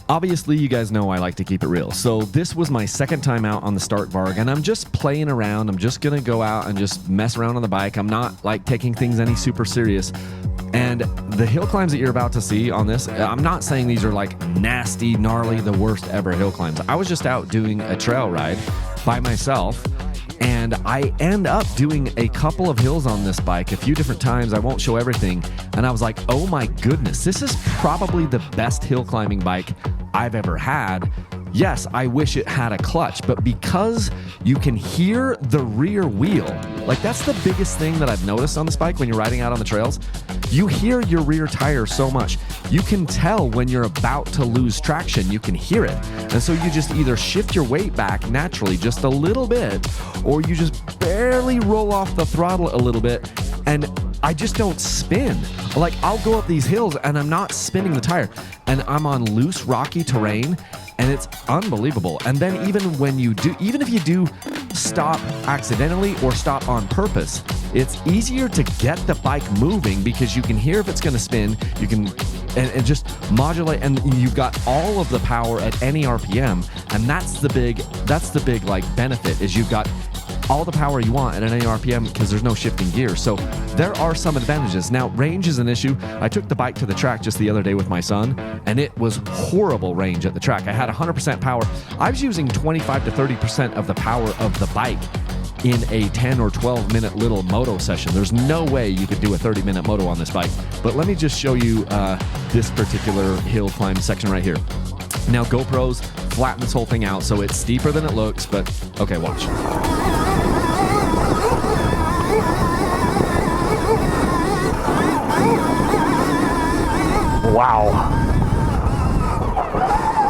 Obviously, you guys know I like to keep it real. So this was my second time out on the Stark Varg, and I'm just playing around. I'm just gonna go out and just mess around on the bike. I'm not like taking things any super serious. And the hill climbs that you're about to see on this, I'm not saying these are like nasty, gnarly, the worst ever hill climbs. I was just out doing a trail ride by myself, and I end up doing a couple of hills on this bike a few different times. I won't show everything. And I was like, oh my goodness, this is probably the best hill climbing bike I've ever had. Yes, I wish it had a clutch, but because you can hear the rear wheel, like that's the biggest thing that I've noticed on this bike when you're riding out on the trails. You hear your rear tire so much. You can tell when you're about to lose traction, you can hear it. And so you just either shift your weight back naturally just a little bit, or you just barely roll off the throttle a little bit, and I just don't spin. Like I'll go up these hills and I'm not spinning the tire, and I'm on loose, rocky terrain, and it's unbelievable. And then even if you do stop accidentally or stop on purpose, it's easier to get the bike moving because you can hear if it's going to spin. You can and just modulate, and you've got all of the power at any RPM, and that's the big like benefit, is you've got all the power you want at any RPM because there's no shifting gears. So there are some advantages. Now, range is an issue. I took the bike to the track just the other day with my son, and it was horrible range at the track. I had 100% power. I was using 25 to 30% of the power of the bike in a 10 or 12 minute little moto session. There's no way you could do a 30-minute moto on this bike. But let me just show you this particular hill climb section right here. Now, GoPros flatten this whole thing out so it's steeper than it looks, but okay, watch. Wow.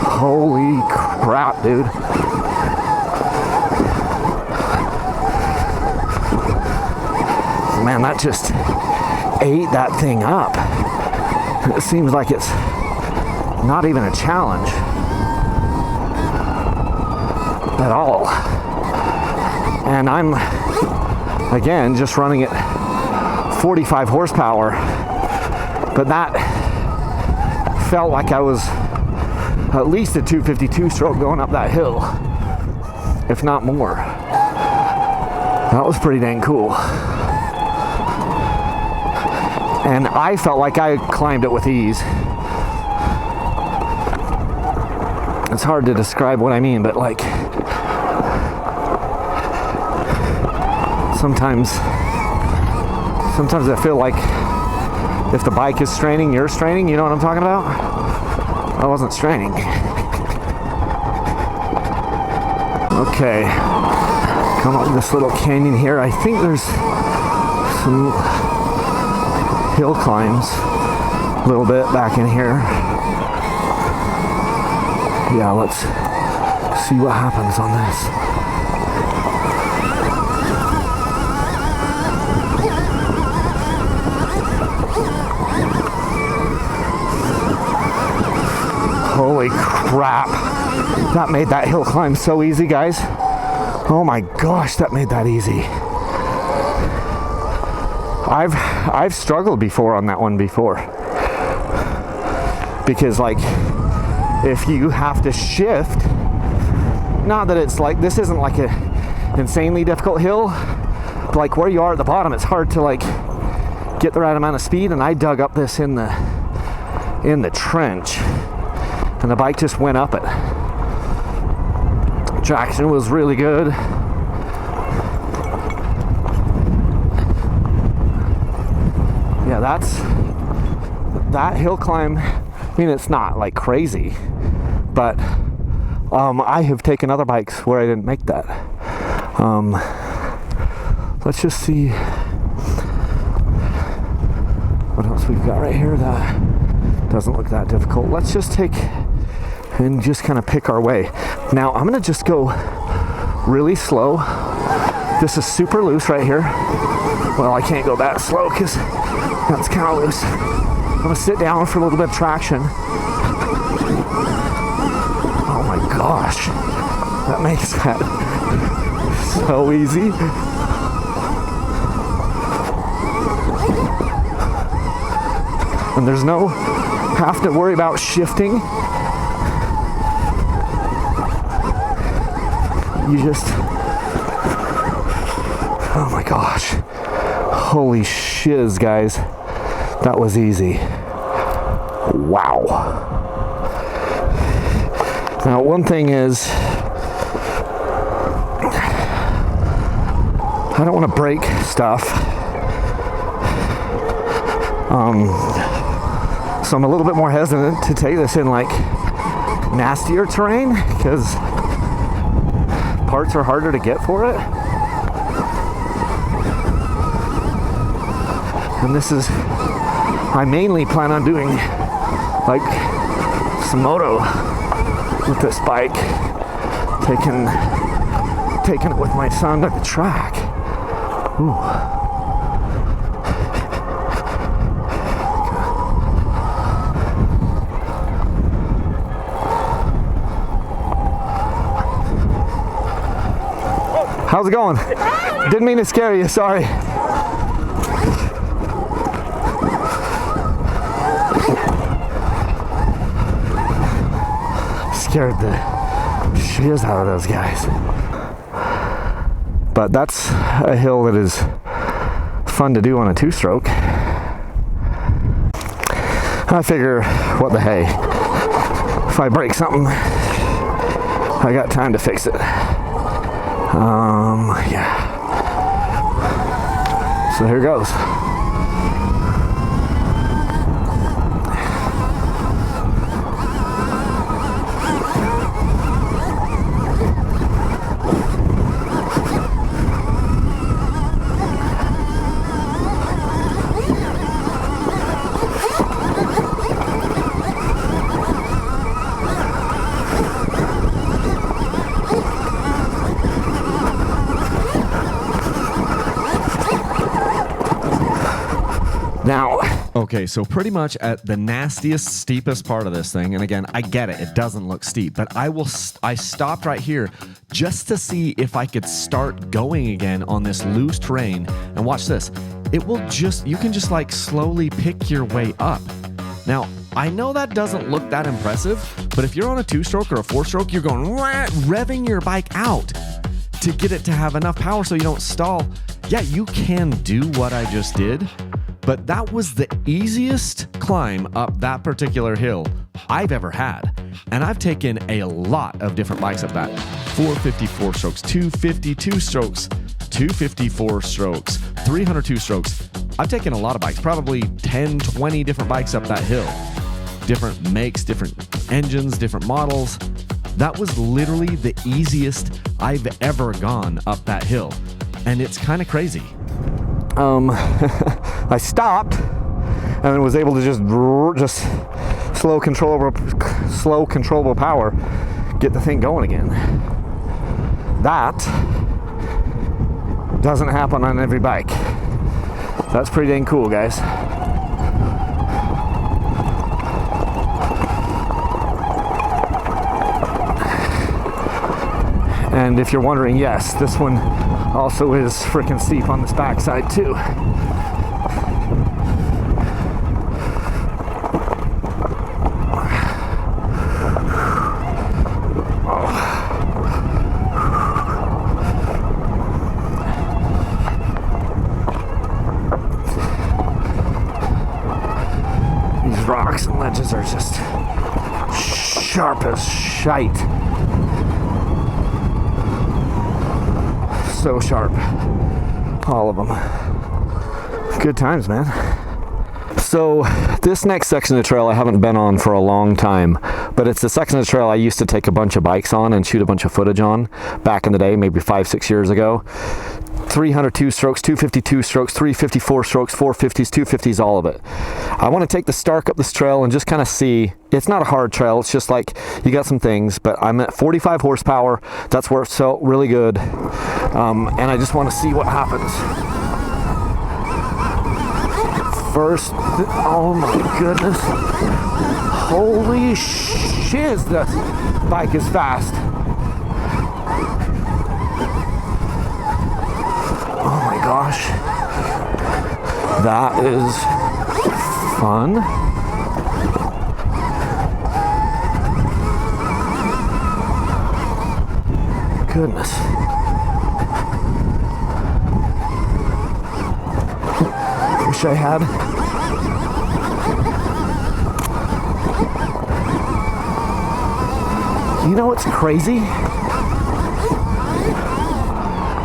Holy crap, dude. Man, that just ate that thing up. It seems like it's not even a challenge at all. And I'm, again, just running at 45 horsepower, but that felt like I was at least a 252 stroke going up that hill, if not more. That was pretty dang cool. And I felt like I climbed it with ease. It's hard to describe what I mean, but like sometimes I feel like if the bike is straining, you're straining. You know what I'm talking about? I wasn't straining. Okay, come up this little canyon here. I think there's some hill climbs a little bit back in here. Yeah, let's see what happens on this. Holy crap. That made that hill climb so easy, guys. Oh my gosh, that made that easy. I've struggled before on that one before. Because like, if you have to shift, not that it's like, this isn't like a insanely difficult hill, but like where you are at the bottom, it's hard to like get the right amount of speed, and I dug up this in the trench, and the bike just went up it. Traction was really good. Yeah, that hill climb, I mean, it's not like crazy, but I have taken other bikes where I didn't make that. Let's just see what else we've got right here that doesn't look that difficult. Let's just take and just kind of pick our way. Now I'm gonna just go really slow. This is super loose right here. Well, I can't go that slow because that's kind of loose. I'm gonna sit down for a little bit of traction. Oh my gosh, that makes that so easy. And there's no have to worry about shifting. You just, oh my gosh. Holy shiz, guys. That was easy. Wow. Now, one thing is, I don't want to break stuff. So I'm a little bit more hesitant to take this in like nastier terrain because parts are harder to get for it. And this is, I mainly plan on doing like some moto with this bike, taking it with my son to the track. Ooh. How's it going? Didn't mean to scare you, sorry. Scared the shiz out of those guys. But that's a hill that is fun to do on a two-stroke. I figure, what the hey, if I break something, I got time to fix it. Yeah. So here goes. Now, okay, so pretty much at the nastiest, steepest part of this thing, and again, I get it, it doesn't look steep, but I stopped right here just to see if I could start going again on this loose terrain. And watch this. It will just, you can just like slowly pick your way up. Now, I know that doesn't look that impressive, but if you're on a two-stroke or a four-stroke, you're going revving your bike out to get it to have enough power so you don't stall. Yeah, you can do what I just did, but that was the easiest climb up that particular hill I've ever had. And I've taken a lot of different bikes up that. 454 strokes, 252 strokes, 254 strokes, 302 strokes. I've taken a lot of bikes, probably 10, 20 different bikes up that hill. Different makes, different engines, different models. That was literally the easiest I've ever gone up that hill. And it's kind of crazy. I stopped and was able to just slow controllable power get the thing going again. That doesn't happen on every bike. That's pretty dang cool, guys. And if you're wondering, yes, this one also is freaking steep on this backside too. These rocks and ledges are just sharp as shite. So sharp, all of them. Good times, man. So this next section of the trail I haven't been on for a long time, but it's the section of the trail I used to take a bunch of bikes on and shoot a bunch of footage on back in the day, maybe 5-6 years ago. 302 strokes, 252 strokes, 354 strokes, 450s, 250s, all of it. I want to take the Stark up this trail and just kind of see. It's not a hard trail, it's just like you got some things, but I'm at 45 horsepower. That's where it felt really good. And I just want to see what happens. First, oh my goodness. Holy shiz, this bike is fast. Oh my gosh. That is fun. Goodness. Wish I had. You know what's crazy?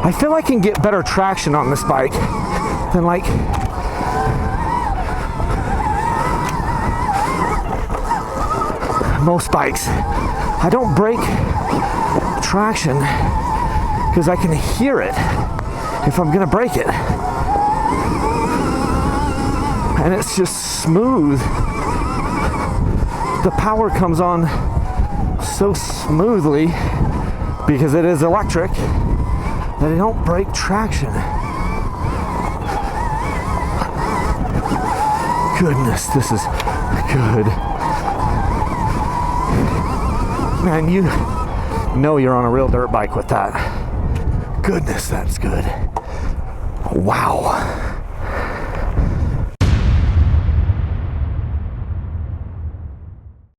I feel I can get better traction on this bike than like most bikes. I don't break traction because I can hear it if I'm gonna break it. And it's just smooth. The power comes on so smoothly because it is electric that I don't break traction. Goodness, this is good. Man, you know you're on a real dirt bike with that. Goodness, that's good. Wow.